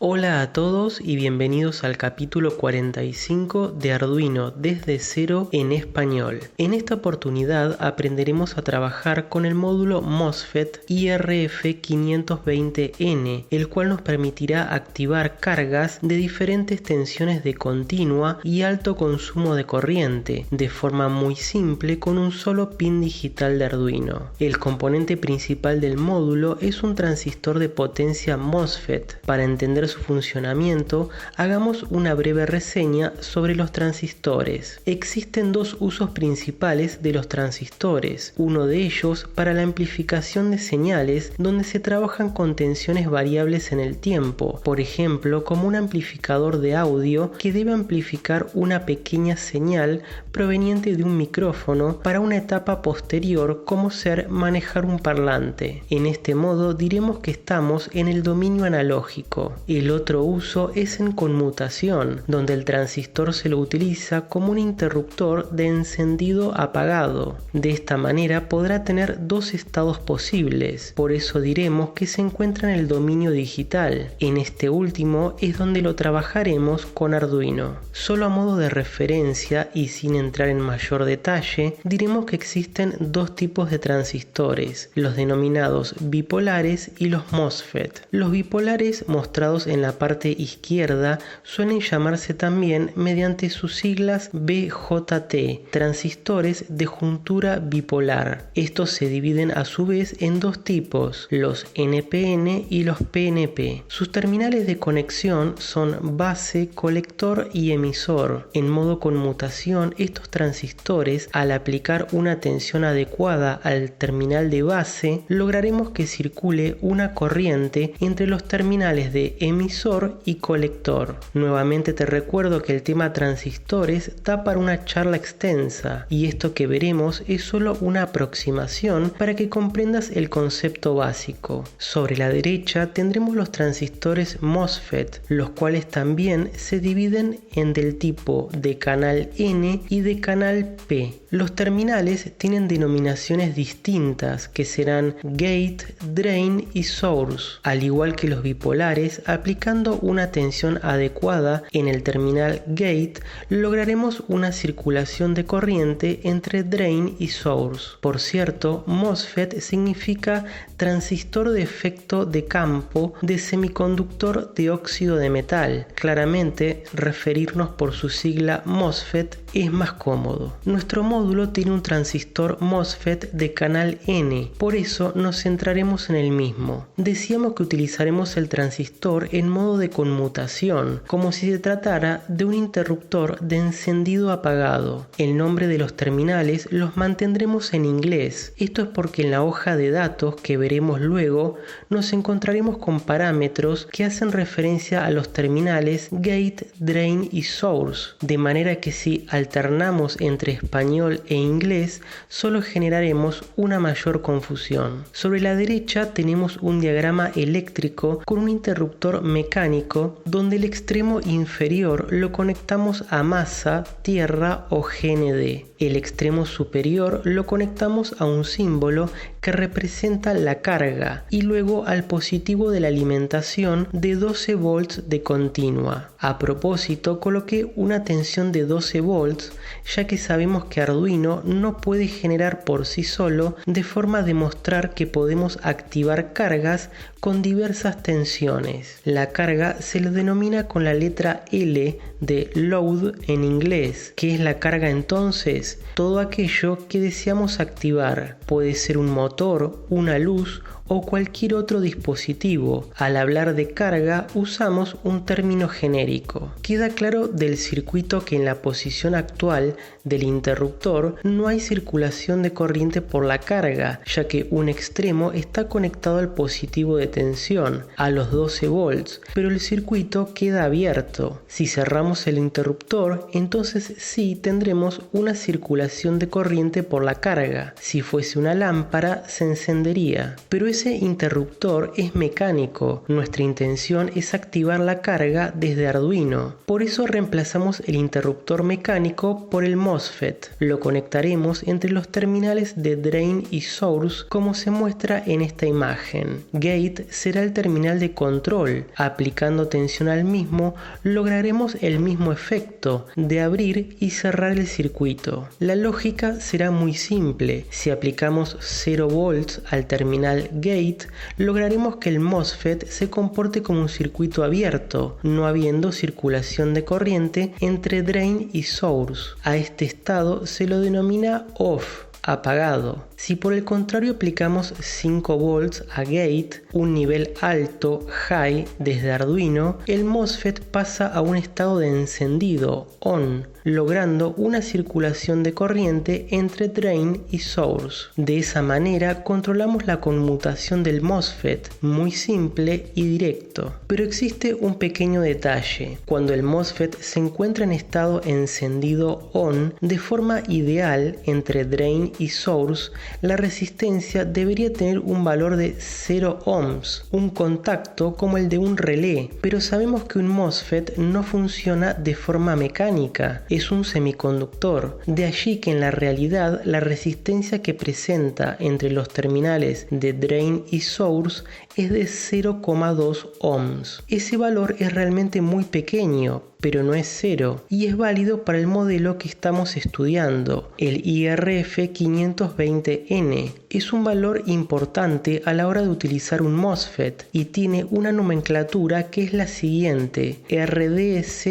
Hola a todos y bienvenidos al capítulo 45 de Arduino desde cero en español. En esta oportunidad aprenderemos a trabajar con el módulo MOSFET IRF520N, el cual nos permitirá activar cargas de diferentes tensiones de continua y alto consumo de corriente, de forma muy simple con un solo pin digital de Arduino. El componente principal del módulo es un transistor de potencia MOSFET. Para entender su funcionamiento, hagamos una breve reseña sobre los transistores. Existen dos usos principales de los transistores, uno de ellos para la amplificación de señales, donde se trabajan con tensiones variables en el tiempo, por ejemplo como un amplificador de audio que debe amplificar una pequeña señal proveniente de un micrófono para una etapa posterior como ser manejar un parlante. En este modo diremos que estamos en el dominio analógico. El otro uso es en conmutación, donde el transistor se lo utiliza como un interruptor de encendido-apagado. De esta manera podrá tener dos estados posibles, por eso diremos que se encuentra en el dominio digital. En este último es donde lo trabajaremos con Arduino. Solo a modo de referencia y sin entrar en mayor detalle, diremos que existen dos tipos de transistores, los denominados bipolares y los MOSFET. Los bipolares, mostrados en la parte izquierda, suelen llamarse también mediante sus siglas BJT, transistores de juntura bipolar. Estos se dividen a su vez en dos tipos, los NPN y los PNP. Sus terminales de conexión son base, colector y emisor. En modo conmutación, estos transistores, al aplicar una tensión adecuada al terminal de base, lograremos que circule una corriente entre los terminales de emisor y colector. Nuevamente te recuerdo que el tema transistores da para una charla extensa y esto que veremos es solo una aproximación para que comprendas el concepto básico. Sobre la derecha tendremos los transistores MOSFET, los cuales también se dividen en del tipo de canal N y de canal P. Los terminales tienen denominaciones distintas que serán gate, drain y source. Al igual que los bipolares, aplicando una tensión adecuada en el terminal gate, lograremos una circulación de corriente entre drain y source. Por cierto, MOSFET significa transistor de efecto de campo de semiconductor de óxido de metal. Claramente, referirnos por su sigla MOSFET es más cómodo. Nuestro módulo tiene un transistor MOSFET de canal N, por eso nos centraremos en el mismo. Decíamos que utilizaremos el transistor en modo de conmutación, como si se tratara de un interruptor de encendido apagado. El nombre de los terminales los mantendremos en inglés. Esto es porque en la hoja de datos que veremos luego nos encontraremos con parámetros que hacen referencia a los terminales gate, drain y source, de manera que si alternamos entre español e inglés solo generaremos una mayor confusión. Sobre la derecha tenemos un diagrama eléctrico con un interruptor mecánico donde el extremo inferior lo conectamos a masa, tierra o GND. El extremo superior lo conectamos a un símbolo que representa la carga y luego al positivo de la alimentación de 12 volts de continua. A propósito, coloqué una tensión de 12 volts ya que sabemos que Arduino no puede generar por sí solo, de forma de mostrar que podemos activar cargas con diversas tensiones. La carga se lo denomina con la letra L de load en inglés. ¿Qué es la carga entonces? Todo aquello que deseamos activar. Puede ser un motor, una luz o cualquier otro dispositivo. Al hablar de carga usamos un término genérico. Queda claro del circuito que en la posición actual del interruptor no hay circulación de corriente por la carga, ya que un extremo está conectado al positivo de tensión, a los 12 volts, pero el circuito queda abierto. Si cerramos el interruptor, entonces sí tendremos una circulación de corriente por la carga. Si fuese una lámpara, se encendería, pero es ese interruptor es mecánico. Nuestra intención es activar la carga desde Arduino. Por eso reemplazamos el interruptor mecánico por el MOSFET. Lo conectaremos entre los terminales de Drain y Source como se muestra en esta imagen. Gate será el terminal de control. Aplicando tensión al mismo, lograremos el mismo efecto de abrir y cerrar el circuito. La lógica será muy simple. Si aplicamos 0 volts al terminal Gate, lograremos que el MOSFET se comporte como un circuito abierto, no habiendo circulación de corriente entre Drain y Source. A este estado se lo denomina OFF, apagado. Si por el contrario aplicamos 5 volts a Gate, un nivel alto, high, desde Arduino, el MOSFET pasa a un estado de encendido, on, logrando una circulación de corriente entre Drain y Source. De esa manera controlamos la conmutación del MOSFET, muy simple y directo. Pero existe un pequeño detalle. Cuando el MOSFET se encuentra en estado encendido on, de forma ideal entre Drain y Source, la resistencia debería tener un valor de 0 ohms, un contacto como el de un relé, pero sabemos que un MOSFET no funciona de forma mecánica, es un semiconductor, de allí que en la realidad la resistencia que presenta entre los terminales de Drain y Source es de 0,2 ohms. Ese valor es realmente muy pequeño, pero no es cero, y es válido para el modelo que estamos estudiando, el IRF520N. Es un valor importante a la hora de utilizar un MOSFET y tiene una nomenclatura que es la siguiente: RDS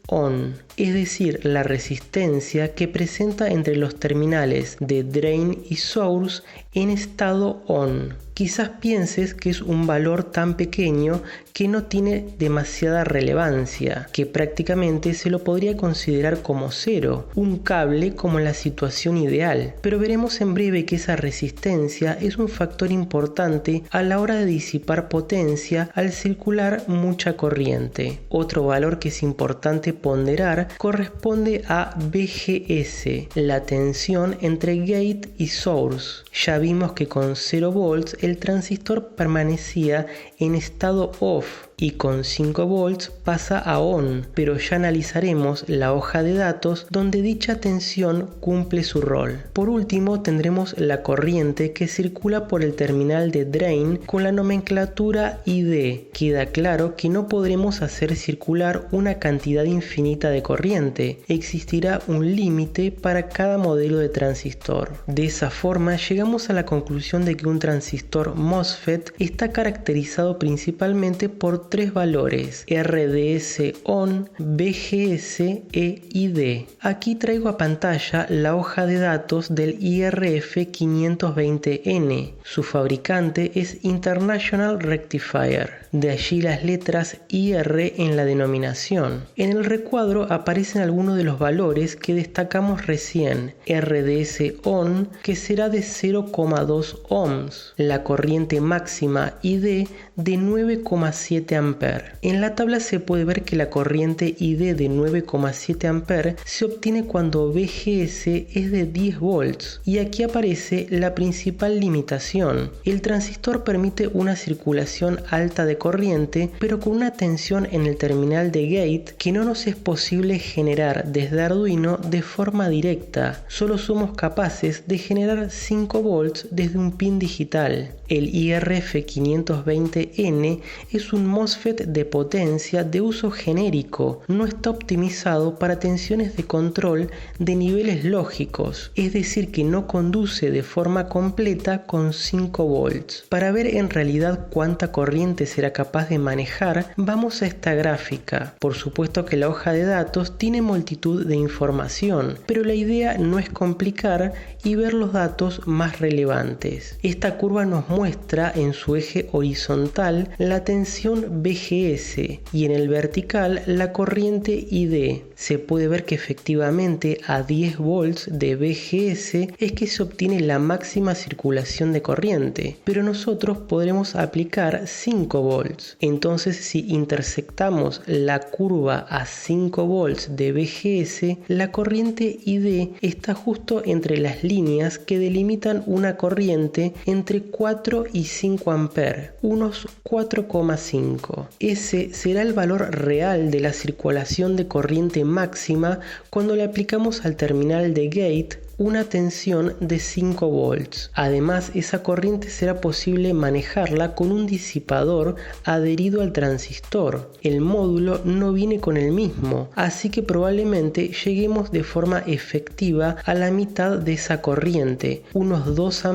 on, es decir, la resistencia que presenta entre los terminales de Drain y Source en estado on. Quizás pienses que es un valor tan pequeño que no tiene demasiada relevancia, que prácticamente se lo podría considerar como cero, un cable como en la situación ideal, pero veremos en breve que esa resistencia es un factor importante a la hora de disipar potencia al circular mucha corriente. Otro valor que es importante ponderar corresponde a BGS, la tensión entre gate y source. Ya vimos que con 0 volts el transistor permanecía en estado off y con 5 volts pasa a on, pero ya analizaremos la hoja de datos donde dicha tensión cumple su rol. Por último tendremos la corriente que circula por el terminal de drain con la nomenclatura ID. Queda claro que no podremos hacer circular una cantidad infinita de corriente, existirá un límite para cada modelo de transistor. De esa forma llegamos a la conclusión de que un transistor MOSFET está caracterizado principalmente por tres valores: RDS on, BGS e ID. Aquí traigo a pantalla la hoja de datos del IRF520N. Su fabricante es International Rectifier, de allí las letras IR en la denominación. En el recuadro aparecen algunos de los valores que destacamos recién: RDS on, que será de 0,2 ohms, la corriente máxima ID de 9,7 A. En la tabla se puede ver que la corriente ID de 9,7 A se obtiene cuando BGS es de 10 volts, y aquí aparece la principal limitación. El transistor permite una circulación alta de corriente, pero con una tensión en el terminal de gate que no nos es posible generar desde Arduino de forma directa. Solo somos capaces de generar 5 volts desde un pin digital. El IRF520N es un MOSFET de potencia de uso genérico, no está optimizado para tensiones de control de niveles lógicos, es decir que no conduce de forma completa con 5 volts. Para ver en realidad cuánta corriente será capaz de manejar, vamos a esta gráfica. Por supuesto que la hoja de datos tiene multitud de información, pero la idea no es complicar y ver los datos más relevantes. Esta curva nos muestra en su eje horizontal la tensión BGS y en el vertical la corriente ID. Se puede ver que efectivamente a 10 volts de BGS es que se obtiene la máxima circulación de corriente, pero nosotros podremos aplicar 5 volts. Entonces, si intersectamos la curva a 5 volts de BGS, la corriente ID está justo entre las líneas que delimitan una corriente entre 4 4 y 5 A, unos 4,5. Ese será el valor real de la circulación de corriente máxima cuando le aplicamos al terminal de gate una tensión de 5 volts. Además, esa corriente será posible manejarla con un disipador adherido al transistor. El módulo no viene con el mismo, así que probablemente lleguemos de forma efectiva a la mitad de esa corriente, unos 2 A,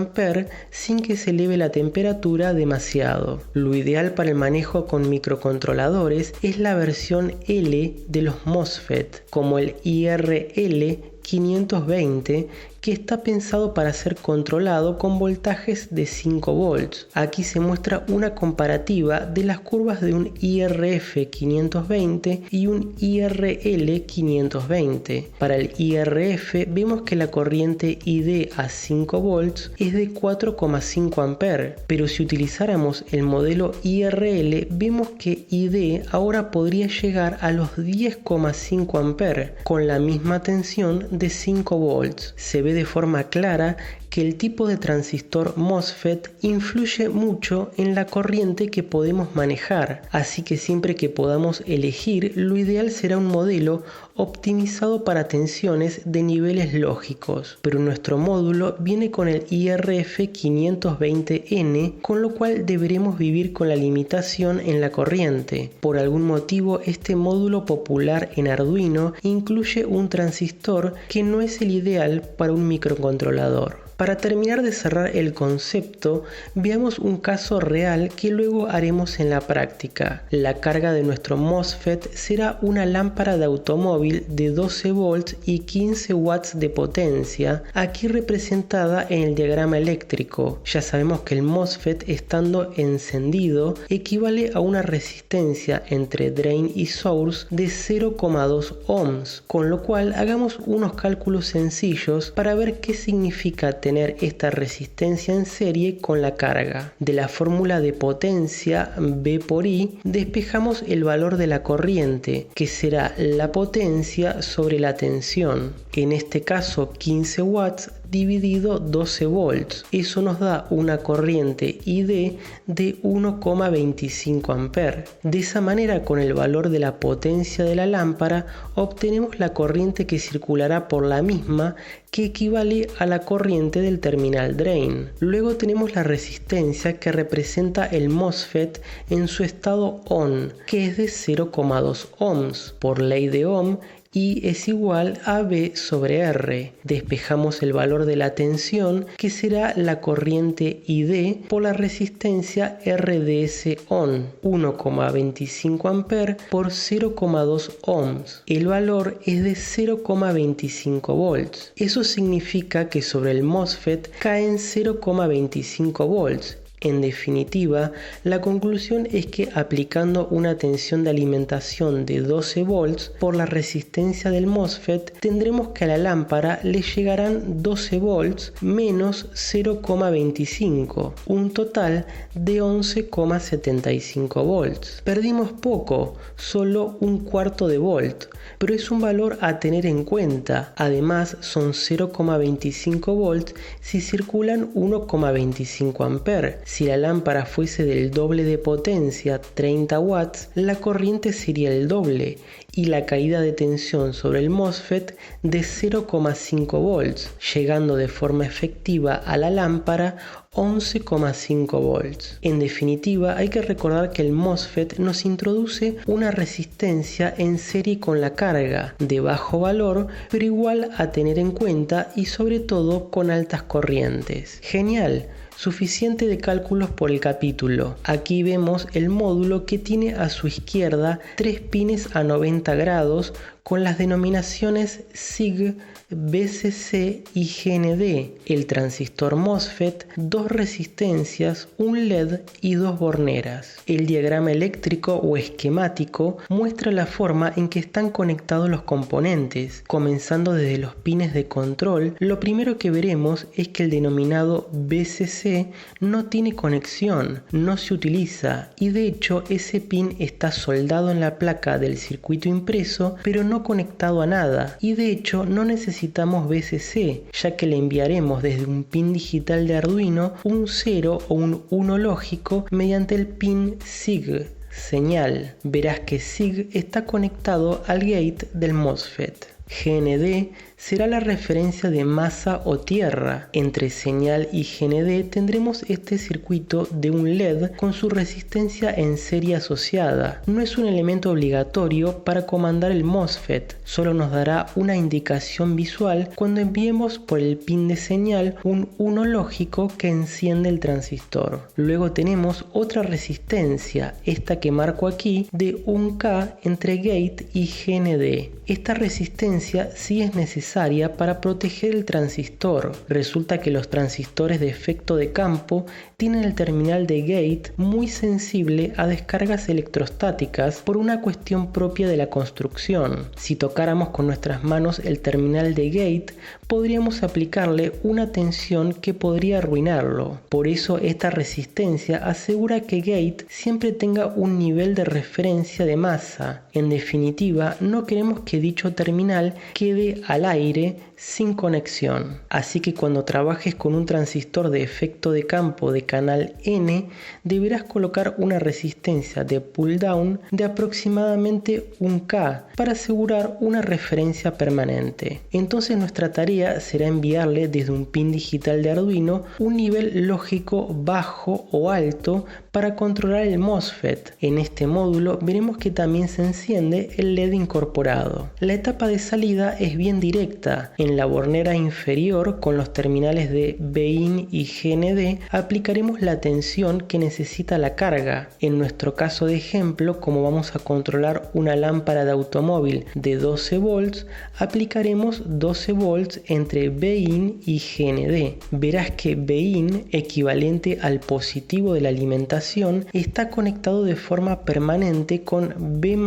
sin que se eleve la temperatura demasiado. Lo ideal para el manejo con microcontroladores es la versión L de los MOSFET, como el IRL 520, que está pensado para ser controlado con voltajes de 5 volts. Aquí se muestra una comparativa de las curvas de un IRF 520 y un IRL 520. Para el IRF vemos que la corriente ID a 5 volts es de 4,5 A, pero si utilizáramos el modelo IRL vemos que ID ahora podría llegar a los 10,5 A con la misma tensión de 5 volts. Se ve de forma clara que el tipo de transistor MOSFET influye mucho en la corriente que podemos manejar, así que siempre que podamos elegir, lo ideal será un modelo optimizado para tensiones de niveles lógicos, pero nuestro módulo viene con el IRF 520N, con lo cual deberemos vivir con la limitación en la corriente. Por algún motivo, este módulo popular en Arduino incluye un transistor que no es el ideal para un microcontrolador. Para terminar de cerrar el concepto, veamos un caso real que luego haremos en la práctica. La carga de nuestro MOSFET será una lámpara de automóvil de 12 volts y 15 watts de potencia, aquí representada en el diagrama eléctrico. Ya sabemos que el MOSFET, estando encendido, equivale a una resistencia entre drain y source de 0,2 ohms, con lo cual hagamos unos cálculos sencillos para ver qué significa tener esta resistencia en serie con la carga. De la fórmula de potencia V por I despejamos el valor de la corriente, que será la potencia sobre la tensión. En este caso 15 watts dividido 12 volts. Eso nos da una corriente ID de 1,25 A. De esa manera, con el valor de la potencia de la lámpara, obtenemos la corriente que circulará por la misma, que equivale a la corriente del terminal drain. Luego tenemos la resistencia, que representa el MOSFET en su estado ON, que es de 0,2 ohms. Por ley de Ohm, I es igual a V sobre R. Despejamos el valor de la tensión, que será la corriente ID por la resistencia RDS ON, 1,25 A por 0,2 ohms. El valor es de 0,25 volts. Eso significa que sobre el MOSFET caen 0,25 volts. En definitiva, la conclusión es que aplicando una tensión de alimentación de 12 volts por la resistencia del MOSFET, tendremos que a la lámpara le llegarán 12 volts menos 0,25, un total de 11,75 volts. Perdimos poco, solo un cuarto de volt, pero es un valor a tener en cuenta. Además, son 0,25 volts si circulan 1,25 amperes. Si la lámpara fuese del doble de potencia, 30 watts, la corriente sería el doble y la caída de tensión sobre el MOSFET de 0,5 volts, llegando de forma efectiva a la lámpara 11,5 volts. En definitiva, hay que recordar que el MOSFET nos introduce una resistencia en serie con la carga, de bajo valor, pero igual a tener en cuenta y sobre todo con altas corrientes. ¡Genial! Suficiente de cálculos por el capítulo. Aquí vemos el módulo que tiene a su izquierda 3 pines a 90 grados con las denominaciones SIG, BCC y GND, el transistor MOSFET, 2 resistencias, un LED y 2 borneras. El diagrama eléctrico o esquemático muestra la forma en que están conectados los componentes. Comenzando desde los pines de control, lo primero que veremos es que el denominado BCC BCC no tiene conexión, no se utiliza y de hecho ese pin está soldado en la placa del circuito impreso pero no conectado a nada y de hecho no necesitamos BCC ya que le enviaremos desde un pin digital de Arduino un 0 o un 1 lógico mediante el pin SIG. Señal. Verás que SIG está conectado al gate del MOSFET. GND será la referencia de masa o tierra. Entre señal y GND tendremos este circuito de un LED con su resistencia en serie asociada. No es un elemento obligatorio para comandar el MOSFET, solo nos dará una indicación visual cuando enviemos por el pin de señal un 1 lógico que enciende el transistor. Luego tenemos otra resistencia, esta que marco aquí, de 1K entre gate y GND. Esta resistencia sí es necesaria para proteger el transistor. Resulta que los transistores de efecto de campo tienen el terminal de gate muy sensible a descargas electrostáticas por una cuestión propia de la construcción. Si tocáramos con nuestras manos el terminal de gate, podríamos aplicarle una tensión que podría arruinarlo. Por eso esta resistencia asegura que gate siempre tenga un nivel de referencia de masa. En definitiva, no queremos que dicho terminal quede al aire sin conexión. Así que cuando trabajes con un transistor de efecto de campo de canal N, deberás colocar una resistencia de pull down de aproximadamente 1K para asegurar una referencia permanente. Entonces nuestra tarea será enviarle desde un pin digital de Arduino un nivel lógico bajo o alto para controlar el MOSFET. En este módulo veremos que también se enciende el LED incorporado. La etapa de salida es bien directa. En la bornera inferior, con los terminales de BIN y GND, aplicaremos la tensión que necesita la carga. En nuestro caso de ejemplo, como vamos a controlar una lámpara de automóvil de 12 volts, aplicaremos 12 volts entre BIN y GND. Verás que BIN, equivalente al positivo de la alimentación, está conectado de forma permanente con B+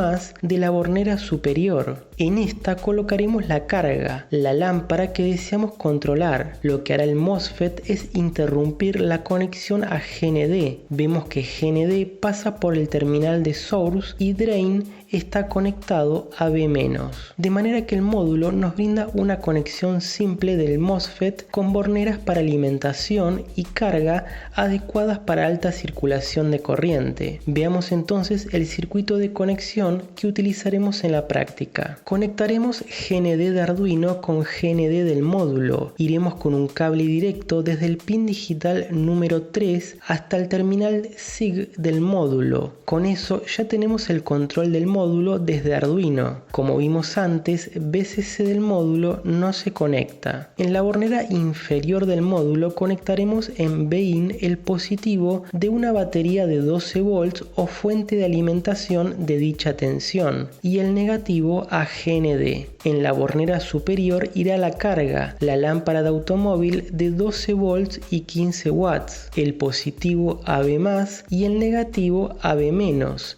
de la bornera superior. En esta colocaremos la carga, la lámpara que deseamos controlar. Lo que hará el MOSFET es interrumpir la conexión a GND. Vemos que GND pasa por el terminal de Source y Drain está conectado a B-. De manera que el módulo nos brinda una conexión simple del MOSFET con borneras para alimentación y carga adecuadas para alta circulación de corriente. Veamos entonces el circuito de conexión que utilizaremos en la práctica. Conectaremos GND de Arduino con GND del módulo. Iremos con un cable directo desde el pin digital número 3 hasta el terminal SIG del módulo. Con eso ya tenemos el control del módulo desde Arduino. Como vimos antes, BCC del módulo no se conecta. En la bornera inferior del módulo conectaremos en BIN el positivo de una batería de 12 volts o fuente de alimentación de dicha tensión y el negativo a GND. En la bornera superior irá la carga, la lámpara de automóvil de 12 volts y 15 watts, el positivo a B+ y el negativo a B-.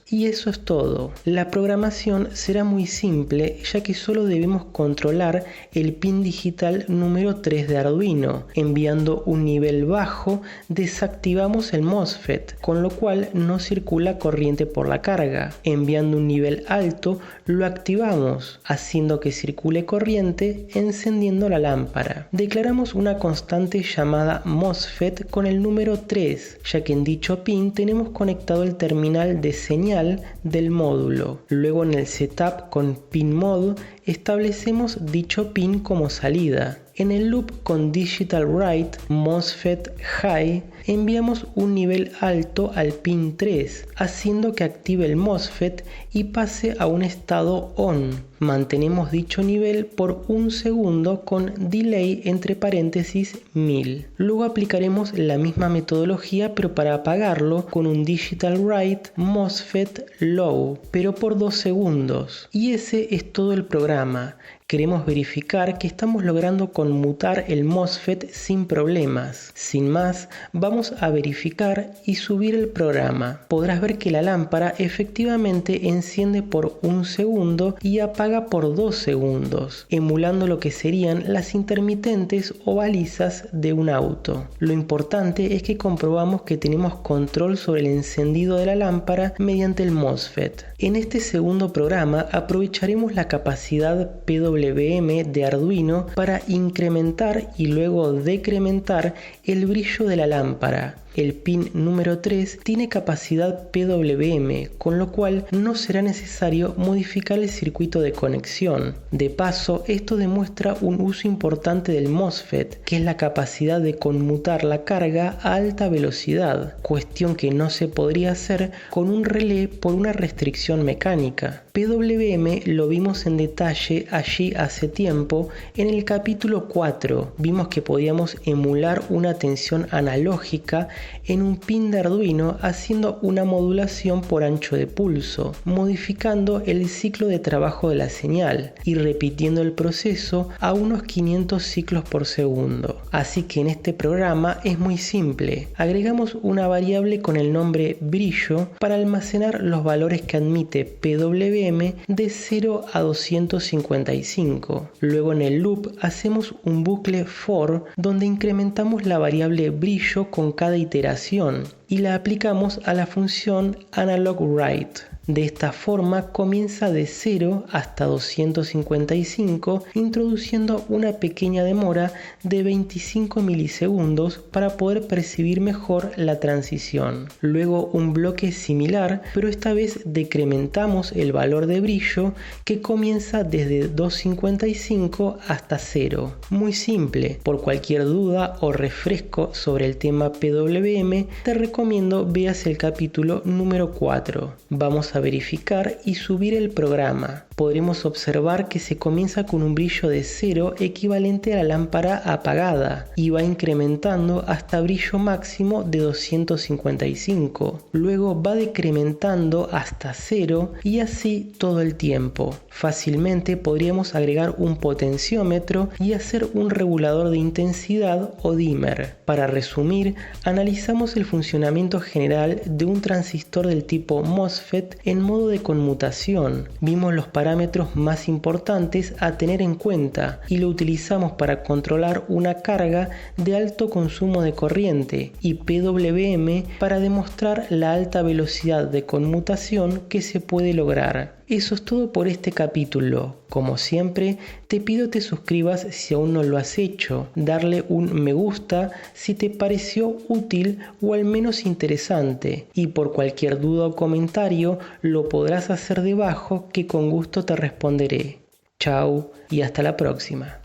Y eso es todo. La programación será muy simple ya que solo debemos controlar el pin digital número 3 de Arduino. Enviando un nivel bajo desactivamos el MOSFET, con lo cual no circula corriente por la carga. Enviando un nivel alto lo activamos, haciendo que circule corriente encendiendo la lámpara. Declaramos una constante llamada MOSFET con el número 3, ya que en dicho pin tenemos conectado el terminal de señal del módulo. Luego en el setup con pin mode establecemos dicho pin como salida. En el loop con Digital Write MOSFET High enviamos un nivel alto al pin 3, haciendo que active el MOSFET y pase a un estado ON. Mantenemos dicho nivel por 1 segundo con delay entre paréntesis 1000. Luego aplicaremos la misma metodología pero para apagarlo con un Digital Write MOSFET Low, pero por 2 segundos. Y ese es todo el programa. Queremos verificar que estamos logrando conmutar el MOSFET sin problemas. Sin más, vamos a verificar y subir el programa. Podrás ver que la lámpara efectivamente enciende por 1 segundo y apaga por 2 segundos, emulando lo que serían las intermitentes o balizas de un auto. Lo importante es que comprobamos que tenemos control sobre el encendido de la lámpara mediante el MOSFET. En este segundo programa aprovecharemos la capacidad PWM de Arduino para incrementar y luego decrementar el brillo de la lámpara. El pin número 3 tiene capacidad PWM, con lo cual no será necesario modificar el circuito de conexión. De paso, esto demuestra un uso importante del MOSFET, que es la capacidad de conmutar la carga a alta velocidad, cuestión que no se podría hacer con un relé por una restricción mecánica. PWM lo vimos en detalle allí hace tiempo en el capítulo 4. Vimos que podíamos emular una tensión analógica en un pin de Arduino haciendo una modulación por ancho de pulso, modificando el ciclo de trabajo de la señal y repitiendo el proceso a unos 500 ciclos por segundo. Así que en este programa es muy simple. Agregamos una variable con el nombre brillo para almacenar los valores que admite PWM de 0 a 255. Luego en el loop hacemos un bucle for donde incrementamos la variable brillo con cada iteración y la aplicamos a la función AnalogWrite. De esta forma comienza de 0 hasta 255, introduciendo una pequeña demora de 25 milisegundos para poder percibir mejor la transición. Luego un bloque similar, pero esta vez decrementamos el valor de brillo que comienza desde 255 hasta 0. Muy simple. Por cualquier duda o refresco sobre el tema PWM, te recomiendo veas el capítulo número 4. Vamos a verificar y subir el programa. Podremos observar que se comienza con un brillo de 0 equivalente a la lámpara apagada y va incrementando hasta brillo máximo de 255. Luego va decrementando hasta 0 y así todo el tiempo. Fácilmente podríamos agregar un potenciómetro y hacer un regulador de intensidad o dimmer. Para resumir, analizamos el funcionamiento general de un transistor del tipo MOSFET en modo de conmutación. Vimos los parámetros más importantes a tener en cuenta y lo utilizamos para controlar una carga de alto consumo de corriente y PWM para demostrar la alta velocidad de conmutación que se puede lograr. Eso es todo por este capítulo. Como siempre, te pido te suscribas si aún no lo has hecho, darle un me gusta si te pareció útil o al menos interesante, y por cualquier duda o comentario lo podrás hacer debajo que con gusto te responderé. Chao y hasta la próxima.